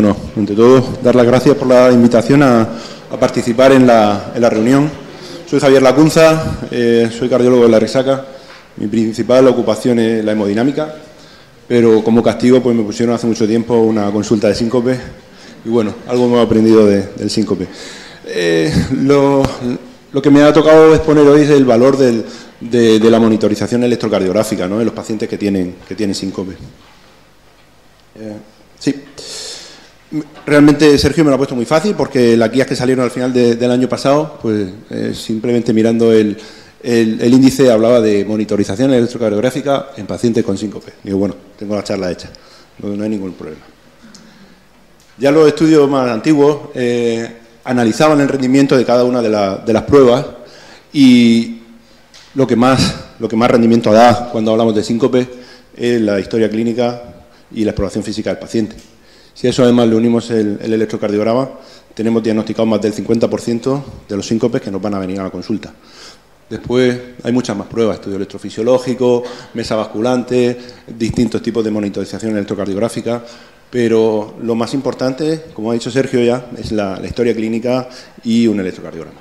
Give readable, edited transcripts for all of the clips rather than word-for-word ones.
Bueno, ante todo, dar las gracias por la invitación a participar en la reunión. Soy Javier Lacunza, soy cardiólogo de La Resaca. Mi principal ocupación es la hemodinámica, pero como castigo pues me pusieron hace mucho tiempo una consulta de síncope y bueno, algo hemos aprendido del síncope. Lo que me ha tocado exponer hoy es el valor de la monitorización electrocardiográfica, ¿no?, en los pacientes que tienen síncope. Sí. Realmente Sergio me lo ha puesto muy fácil porque las guías que salieron al final del año pasado, pues simplemente mirando el índice hablaba de monitorización electrocardiográfica en pacientes con síncope. Digo, bueno, tengo la charla hecha, no hay ningún problema. Ya los estudios más antiguos analizaban el rendimiento de cada una de las pruebas y lo que más rendimiento da cuando hablamos de síncope es la historia clínica y la exploración física del paciente. Si a eso además le unimos el electrocardiograma, tenemos diagnosticado más del 50% de los síncopes que nos van a venir a la consulta. Después hay muchas más pruebas, estudio electrofisiológico, mesa basculante, distintos tipos de monitorización electrocardiográfica, pero lo más importante, como ha dicho Sergio ya, es la historia clínica y un electrocardiograma.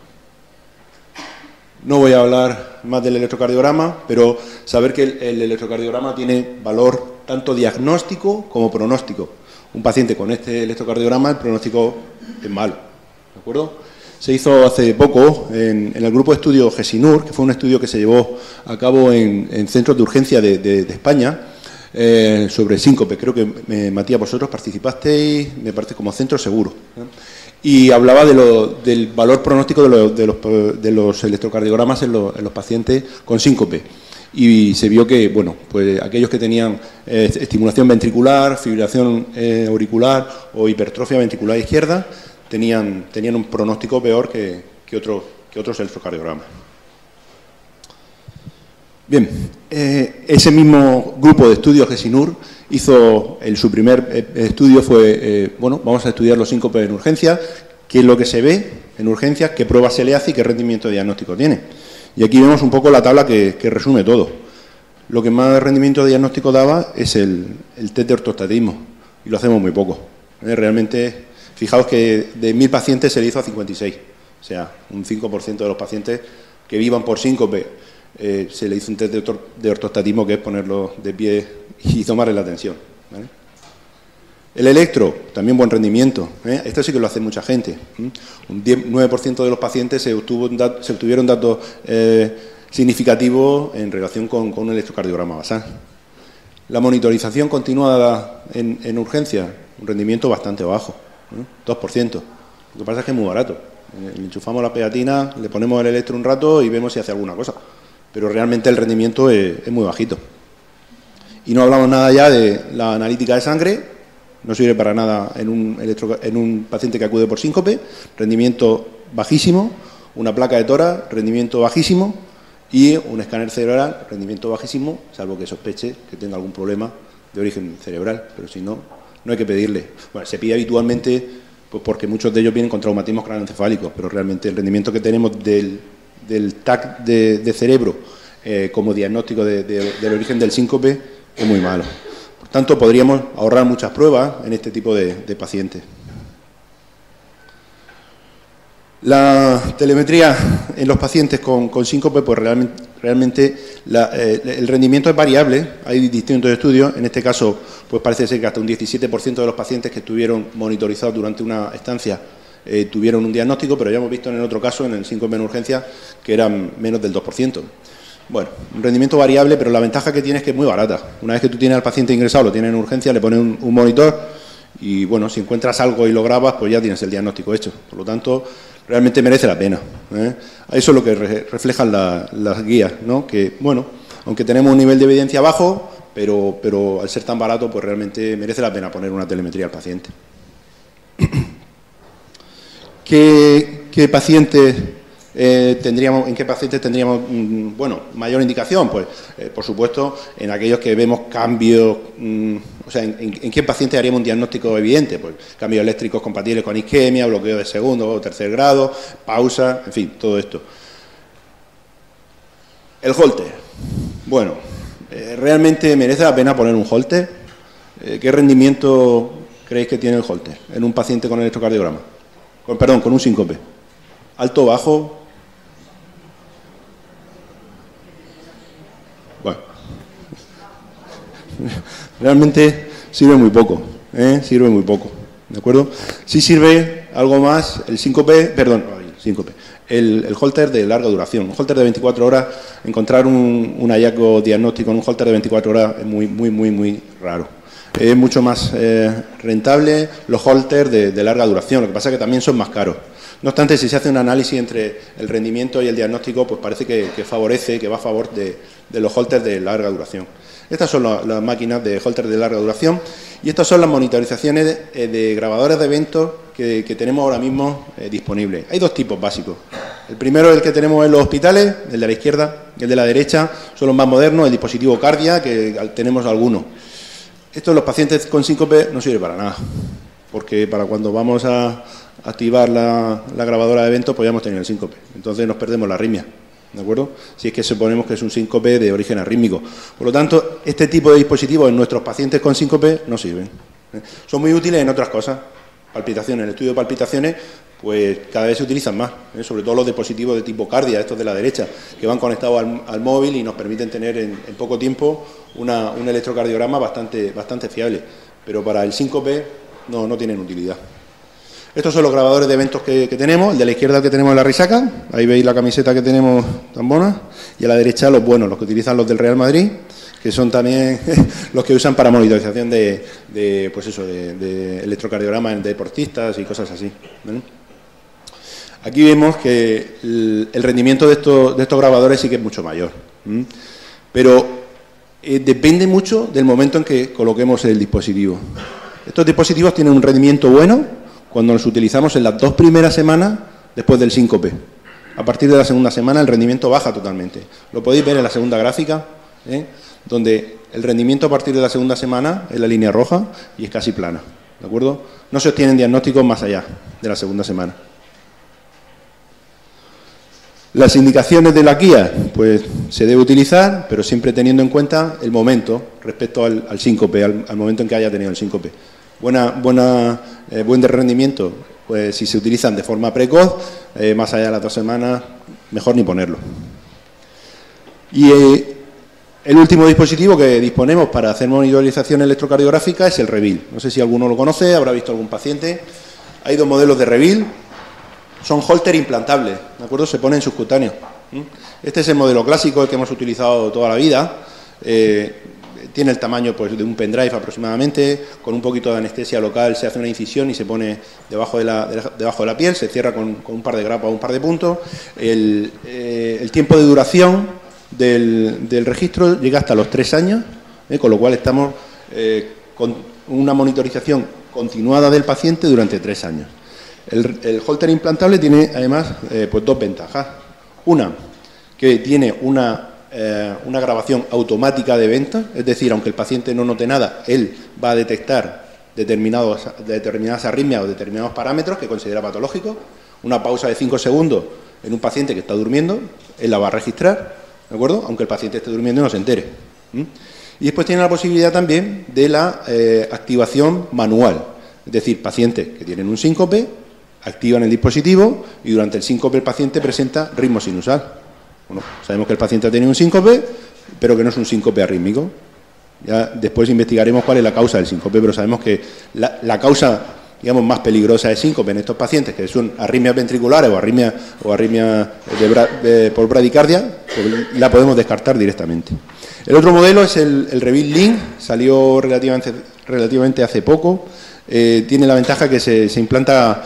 No voy a hablar más del electrocardiograma, pero saber que el electrocardiograma tiene valor tanto diagnóstico como pronóstico. Un paciente con este electrocardiograma, el pronóstico es malo, ¿de acuerdo? Se hizo hace poco en el grupo de estudio GESINUR, que fue un estudio que se llevó a cabo en centros de urgencia de España, sobre síncope. Creo que, Matías, vosotros participasteis, me parece, como centro seguro, ¿eh? Y hablaba del valor pronóstico de los electrocardiogramas en los pacientes con síncope. Y se vio que, bueno, pues aquellos que tenían estimulación ventricular, fibrilación auricular o hipertrofia ventricular izquierda tenían un pronóstico peor que otros electrocardiogramas. Bien, ese mismo grupo de estudios GESINUR hizo su primer estudio fue, bueno, vamos a estudiar los síncopes en urgencia, qué es lo que se ve en urgencias, qué pruebas se le hace y qué rendimiento diagnóstico tiene. Y aquí vemos un poco la tabla que resume todo. Lo que más rendimiento diagnóstico daba es el test de ortostatismo, y lo hacemos muy poco. Realmente, fijaos que de 1000 pacientes se le hizo a 56, o sea, un 5% de los pacientes que vivan por síncope se le hizo un test de ortostatismo, que es ponerlo de pie y tomarle la tensión, ¿vale? El electro, también buen rendimiento, ¿eh? Esto sí que lo hace mucha gente. Un 9% de los pacientes se obtuvieron datos significativos en relación con un electrocardiograma basal. La monitorización continuada en urgencia, un rendimiento bastante bajo, 2%. Lo que pasa es que es muy barato. Le enchufamos la pegatina, le ponemos el electro un rato y vemos si hace alguna cosa. Pero realmente el rendimiento es muy bajito. Y no hablamos nada ya de la analítica de sangre. No sirve para nada en un paciente que acude por síncope, rendimiento bajísimo, una placa de tórax, rendimiento bajísimo, y un escáner cerebral, rendimiento bajísimo, salvo que sospeche que tenga algún problema de origen cerebral, pero si no, no hay que pedirle. Bueno, se pide habitualmente pues porque muchos de ellos vienen con traumatismos craneoencefálicos, pero realmente el rendimiento que tenemos del TAC de cerebro como diagnóstico del origen del síncope es muy malo. Por tanto, podríamos ahorrar muchas pruebas en este tipo de pacientes. La telemetría en los pacientes con síncope, pues realmente el rendimiento es variable. Hay distintos estudios. En este caso, pues parece ser que hasta un 17% de los pacientes que estuvieron monitorizados durante una estancia tuvieron un diagnóstico, pero ya hemos visto en el otro caso, en el síncope en urgencia, que eran menos del 2%. Bueno, un rendimiento variable, pero la ventaja que tiene es que es muy barata. Una vez que tú tienes al paciente ingresado, lo tienes en urgencia, le pones un monitor y, bueno, si encuentras algo y lo grabas, pues ya tienes el diagnóstico hecho. Por lo tanto, realmente merece la pena, ¿eh? Eso es lo que reflejan las guías, ¿no? Que, bueno, aunque tenemos un nivel de evidencia bajo, pero al ser tan barato, pues realmente merece la pena poner una telemetría al paciente. ¿Qué pacientes ¿En qué pacientes tendríamos bueno, mayor indicación? Pues, por supuesto, en aquellos que vemos cambios, o sea, ¿en qué pacientes haríamos un diagnóstico evidente? Pues cambios eléctricos compatibles con isquemia, bloqueo de segundo o tercer grado, pausa, en fin, todo esto. El Holter. Bueno, ¿realmente merece la pena poner un Holter? ¿Qué rendimiento creéis que tiene el Holter en un paciente con electrocardiograma? Con un síncope. ¿Alto, bajo? Bueno. Realmente sirve muy poco, sirve muy poco, ¿de acuerdo? Sí sirve algo más el síncope, el Holter de larga duración. Un Holter de 24 horas, encontrar un hallazgo diagnóstico en un Holter de 24 horas es muy raro. Es mucho más rentable los Holters de larga duración, lo que pasa es que también son más caros. No obstante, si se hace un análisis entre el rendimiento y el diagnóstico, pues parece que favorece, que va a favor de los Holters de larga duración. Estas son las máquinas de Holter de larga duración y estas son las monitorizaciones de grabadores de eventos que tenemos ahora mismo disponibles. Hay dos tipos básicos. El primero, el que tenemos en los hospitales, el de la izquierda, y el de la derecha, son los más modernos, el dispositivo Cardia, que tenemos algunos. Esto en los pacientes con síncope no sirve para nada, porque para cuando vamos a activar la grabadora de eventos, pues ya hemos tenido el síncope. Entonces nos perdemos la arritmia, ¿de acuerdo? Si es que suponemos que es un síncope de origen arrítmico. Por lo tanto, este tipo de dispositivos en nuestros pacientes con síncope no sirven. Son muy útiles en otras cosas. Palpitaciones, el estudio de palpitaciones, pues cada vez se utilizan más, sobre todo los dispositivos de tipo Cardia, estos de la derecha, que van conectados al móvil y nos permiten tener en poco tiempo un electrocardiograma bastante fiable. Pero para el síncope no tienen utilidad. Estos son los grabadores de eventos que tenemos. El de la izquierda que tenemos en la risaca, ahí veis la camiseta que tenemos tan buena, y a la derecha los buenos, los que utilizan los del Real Madrid, que son también los que usan para monitorización de electrocardiograma en deportistas y cosas así, ¿vale? Aquí vemos que el rendimiento de estos grabadores sí que es mucho mayor, pero depende mucho del momento en que coloquemos el dispositivo. Estos dispositivos tienen un rendimiento bueno cuando los utilizamos en las 2 primeras semanas después del síncope. A partir de la segunda semana el rendimiento baja totalmente. Lo podéis ver en la segunda gráfica, donde el rendimiento a partir de la segunda semana es la línea roja y es casi plana, ¿de acuerdo? No se obtienen diagnósticos más allá de la segunda semana. Las indicaciones de la guía, pues se debe utilizar, pero siempre teniendo en cuenta el momento respecto al síncope, al momento en que haya tenido el síncope. Buen de rendimiento, pues si se utilizan de forma precoz, más allá de las 2 semanas, mejor ni ponerlo. Y el último dispositivo que disponemos para hacer monitorización electrocardiográfica es el Revil. No sé si alguno lo conoce, habrá visto algún paciente. Hay 2 modelos de Revil, son Holter implantables, ¿de acuerdo? Se ponen subcutáneos. Este es el modelo clásico, el que hemos utilizado toda la vida. Tiene el tamaño pues, de un pendrive aproximadamente, con un poquito de anestesia local se hace una incisión y se pone debajo de la piel, se cierra con un par de grapas o un par de puntos. El tiempo de duración del registro llega hasta los 3 años, con lo cual estamos con una monitorización continuada del paciente durante 3 años. El Holter implantable tiene además pues 2 ventajas. Una, que tiene una grabación automática de eventos, es decir, aunque el paciente no note nada, él va a detectar determinadas arritmias o determinados parámetros que considera patológicos. Una pausa de 5 segundos en un paciente que está durmiendo, él la va a registrar, ¿de acuerdo? Aunque el paciente esté durmiendo y no se entere. Y después tiene la posibilidad también de la activación manual, es decir, pacientes que tienen un síncope, activan el dispositivo y durante el síncope el paciente presenta ritmo sinusal. Bueno, sabemos que el paciente ha tenido un síncope, pero que no es un síncope arrítmico. Ya después investigaremos cuál es la causa del síncope, pero sabemos que la causa, digamos, más peligrosa de síncope en estos pacientes, que son arritmias ventriculares o arritmia por bradicardia, pues la podemos descartar directamente. El otro modelo es el Revil Link, salió relativamente hace poco. Tiene la ventaja que se implanta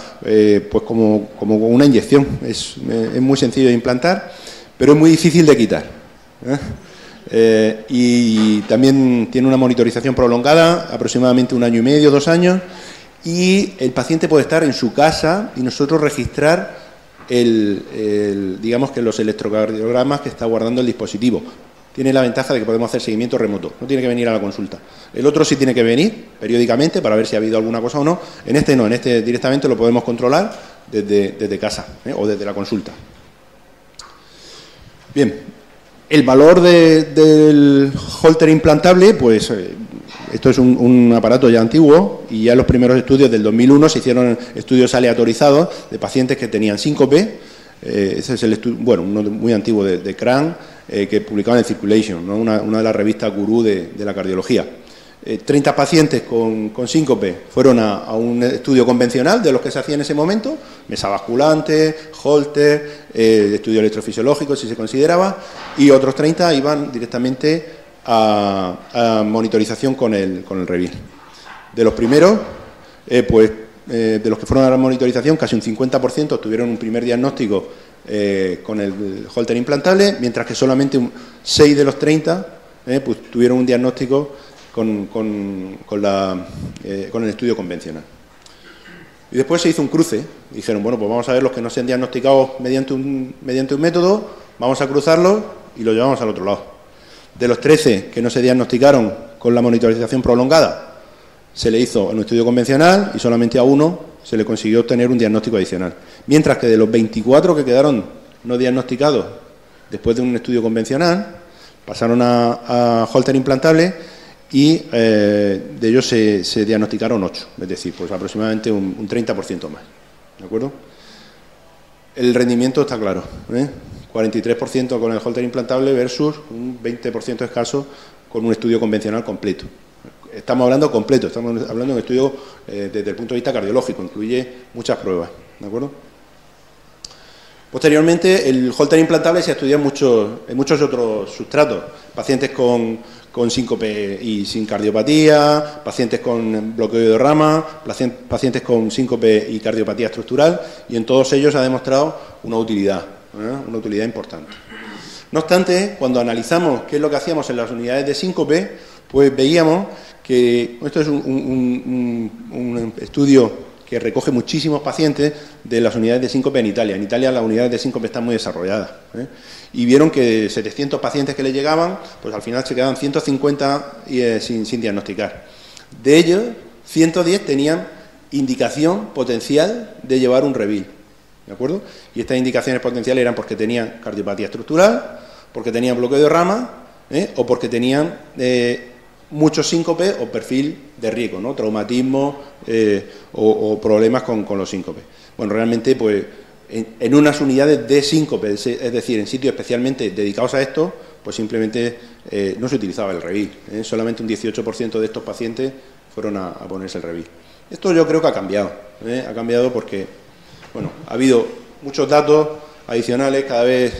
pues como una inyección. Es muy sencillo de implantar, pero es muy difícil de quitar. Y también tiene una monitorización prolongada, aproximadamente 1 año y medio, 2 años, y el paciente puede estar en su casa y nosotros registrar digamos que los electrocardiogramas que está guardando el dispositivo. Tiene la ventaja de que podemos hacer seguimiento remoto, no tiene que venir a la consulta. El otro sí tiene que venir periódicamente para ver si ha habido alguna cosa o no. En este no, en este directamente lo podemos controlar desde casa o desde la consulta. Bien, el valor del Holter implantable, pues esto es un aparato ya antiguo y ya en los primeros estudios del 2001 se hicieron estudios aleatorizados de pacientes que tenían síncope. Ese es el estudio, bueno, uno muy antiguo de Cran, que publicaban en Circulation, ¿no? una de las revistas gurú de la cardiología. 30 pacientes con síncope fueron a un estudio convencional de los que se hacía en ese momento, mesa basculante, Holter, estudio electrofisiológico si se consideraba, y otros 30 iban directamente a monitorización con el REVIL. De los primeros, de los que fueron a la monitorización, casi un 50% tuvieron un primer diagnóstico con el Holter implantable, mientras que solamente 6 de los 30 pues, tuvieron un diagnóstico con el estudio convencional. Y después se hizo un cruce. Dijeron, bueno, pues vamos a ver los que no se han diagnosticado mediante un método, vamos a cruzarlos y los llevamos al otro lado. De los 13 que no se diagnosticaron con la monitorización prolongada, se le hizo un estudio convencional y solamente a uno se le consiguió obtener un diagnóstico adicional. Mientras que de los 24 que quedaron no diagnosticados después de un estudio convencional, pasaron a Holter implantable y de ellos se diagnosticaron 8, es decir, pues aproximadamente un 30% más. ¿De acuerdo? El rendimiento está claro, 43% con el Holter implantable versus un 20% escaso con un estudio convencional completo. Estamos hablando completo, estamos hablando de un estudio desde el punto de vista cardiológico, incluye muchas pruebas. ¿De acuerdo? Posteriormente, el Holter implantable se estudia en muchos otros sustratos, pacientes con síncope y sin cardiopatía, pacientes con bloqueo de rama, pacientes con síncope y cardiopatía estructural, y en todos ellos ha demostrado una utilidad importante. No obstante, cuando analizamos qué es lo que hacíamos en las unidades de síncope, pues veíamos que esto es un estudio que recoge muchísimos pacientes de las unidades de síncope en Italia. En Italia las unidades de síncope están muy desarrolladas. Y vieron que de 700 pacientes que le llegaban, pues al final se quedaban 150 sin diagnosticar. De ellos, 110 tenían indicación potencial de llevar un REVIL. ¿De acuerdo? Y estas indicaciones potenciales eran porque tenían cardiopatía estructural, porque tenían bloqueo de rama, o porque tenían mucho síncope o perfil de riesgo, ¿no? Traumatismo o problemas con los síncopes. Bueno, realmente, pues, en unas unidades de síncope, es decir, en sitios especialmente dedicados a esto, pues simplemente no se utilizaba el REVIL. Solamente un 18% de estos pacientes fueron a ponerse el REVIL. Esto yo creo que ha cambiado. Ha cambiado porque, bueno, ha habido muchos datos adicionales, cada vez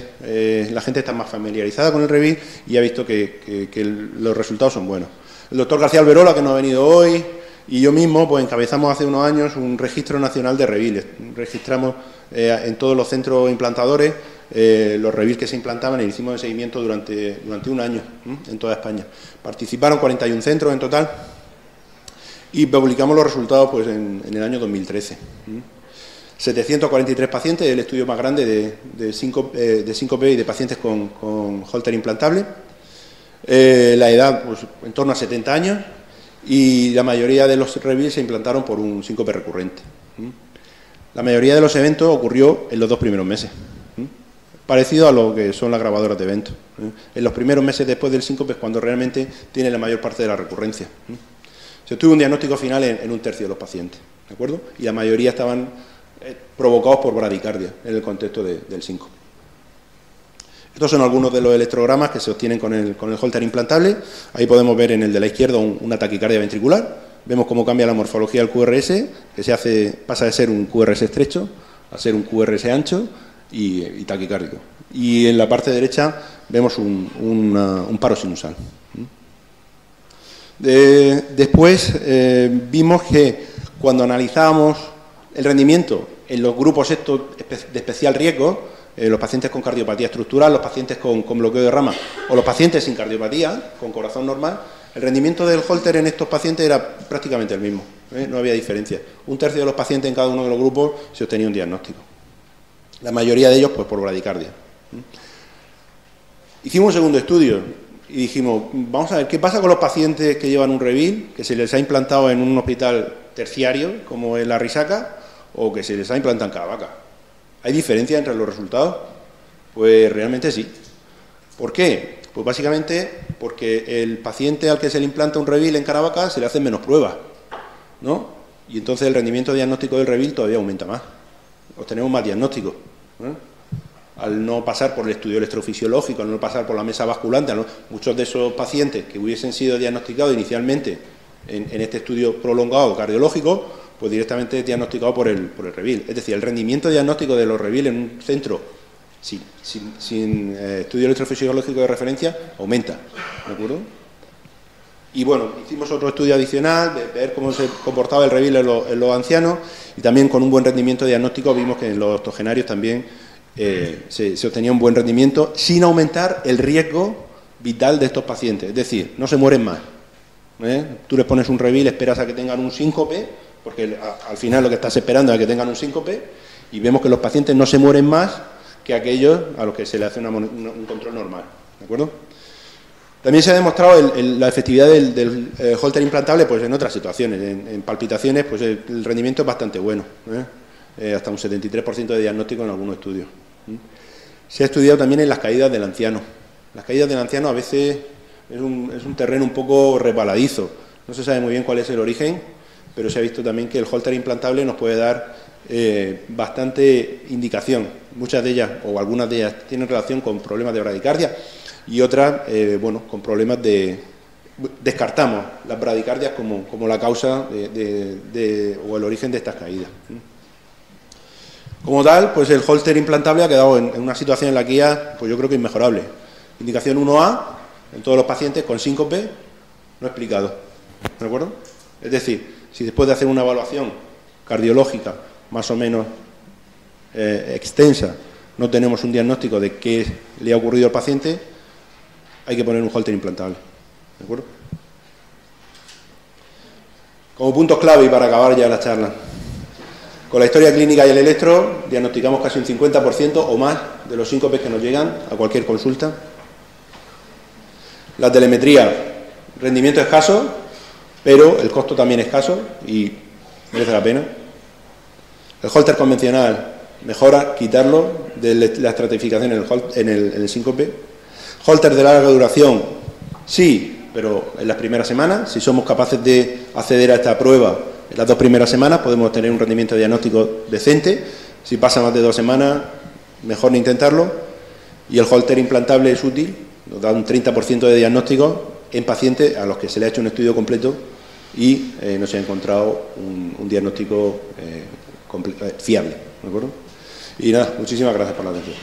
la gente está más familiarizada con el REVIL y ha visto que los resultados son buenos. El doctor García Alberola, que no ha venido hoy, y yo mismo, pues encabezamos hace unos años un registro nacional de REVIL. Registramos en todos los centros implantadores los REVIL que se implantaban y hicimos el seguimiento durante un año en toda España. Participaron 41 centros en total y publicamos los resultados pues en el año 2013. 743 pacientes, el estudio más grande de síncope y de pacientes con Holter implantable. La edad, pues, en torno a 70 años, y la mayoría de los REVIL se implantaron por un síncope recurrente. La mayoría de los eventos ocurrió en los 2 primeros meses, parecido a lo que son las grabadoras de eventos. En los primeros meses después del síncope es cuando realmente tiene la mayor parte de la recurrencia. Se obtuvo un diagnóstico final en un tercio de los pacientes, ¿de acuerdo? Y la mayoría estaban provocados por bradicardia en el contexto del síncope. Estos son algunos de los electrogramas que se obtienen con el Holter implantable. Ahí podemos ver en el de la izquierda una taquicardia ventricular. Vemos cómo cambia la morfología del QRS, que pasa de ser un QRS estrecho a ser un QRS ancho y taquicárdico. Y en la parte derecha vemos un paro sinusal. Después vimos que cuando analizábamos el rendimiento en los grupos estos de especial riesgo, los pacientes con cardiopatía estructural, los pacientes con bloqueo de rama o los pacientes sin cardiopatía, con corazón normal, el rendimiento del Holter en estos pacientes era prácticamente el mismo, no había diferencia. Un tercio de los pacientes en cada uno de los grupos se obtenía un diagnóstico. La mayoría de ellos pues por bradicardia. Hicimos un segundo estudio y dijimos, vamos a ver, ¿qué pasa con los pacientes que llevan un REVIL, que se les ha implantado en un hospital terciario, como es la Risaca, o que se les ha implantado en Caravaca? ¿Hay diferencia entre los resultados? Pues realmente sí. ¿Por qué? Pues básicamente porque el paciente al que se le implanta un Revil en Caravaca se le hacen menos pruebas, ¿no? Y entonces el rendimiento diagnóstico del Revil todavía aumenta más. Obtenemos más diagnósticos, ¿eh? Al no pasar por el estudio electrofisiológico, al no pasar por la mesa basculante, muchos de esos pacientes que hubiesen sido diagnosticados inicialmente en este estudio prolongado cardiológico, pues directamente diagnosticado por el Revil. Es decir, el rendimiento diagnóstico de los Revil en un centro sin estudio electrofisiológico de referencia aumenta, ¿de acuerdo? Y bueno, hicimos otro estudio adicional de ver cómo se comportaba el Revil en los ancianos, y también con un buen rendimiento diagnóstico vimos que en los octogenarios también se obtenía un buen rendimiento sin aumentar el riesgo vital de estos pacientes, es decir, no se mueren más. Tú les pones un Revil, esperas a que tengan un síncope, porque al final lo que estás esperando es a que tengan un síncope, y vemos que los pacientes no se mueren más que aquellos a los que se le hace un control normal, ¿de acuerdo? También se ha demostrado la efectividad del Holter implantable pues en otras situaciones. En palpitaciones pues el rendimiento es bastante bueno, hasta un 73% de diagnóstico en algunos estudios. Se ha estudiado también en las caídas del anciano. Las caídas del anciano a veces es un terreno un poco resbaladizo. No se sabe muy bien cuál es el origen, pero se ha visto también que el Holter implantable nos puede dar bastante indicación. Muchas de ellas, o algunas de ellas, tienen relación con problemas de bradicardia y otras, bueno, con problemas descartamos las bradicardias como la causa o el origen de estas caídas. Como tal, pues el Holter implantable ha quedado en una situación en la que ya, pues yo creo que inmejorable. Indicación 1A, en todos los pacientes con síncope, no explicado. ¿De acuerdo? Es decir, si después de hacer una evaluación cardiológica más o menos extensa, no tenemos un diagnóstico de qué le ha ocurrido al paciente, hay que poner un Holter implantable. ¿De acuerdo? Como puntos clave y para acabar ya la charla. Con la historia clínica y el electro, diagnosticamos casi un 50% o más de los síncopes que nos llegan a cualquier consulta. La telemetría, rendimiento escaso, pero el costo también escaso y merece la pena. El Holter convencional, mejora quitarlo de la estratificación en el síncope. Holter de larga duración, sí, pero en las primeras semanas, si somos capaces de acceder a esta prueba en las 2 primeras semanas, podemos tener un rendimiento diagnóstico decente. Si pasa más de 2 semanas, mejor no intentarlo. Y el Holter implantable es útil, nos da un 30% de diagnóstico en pacientes a los que se le ha hecho un estudio completo y no se ha encontrado un diagnóstico fiable, ¿de acuerdo? Y nada, muchísimas gracias por la atención.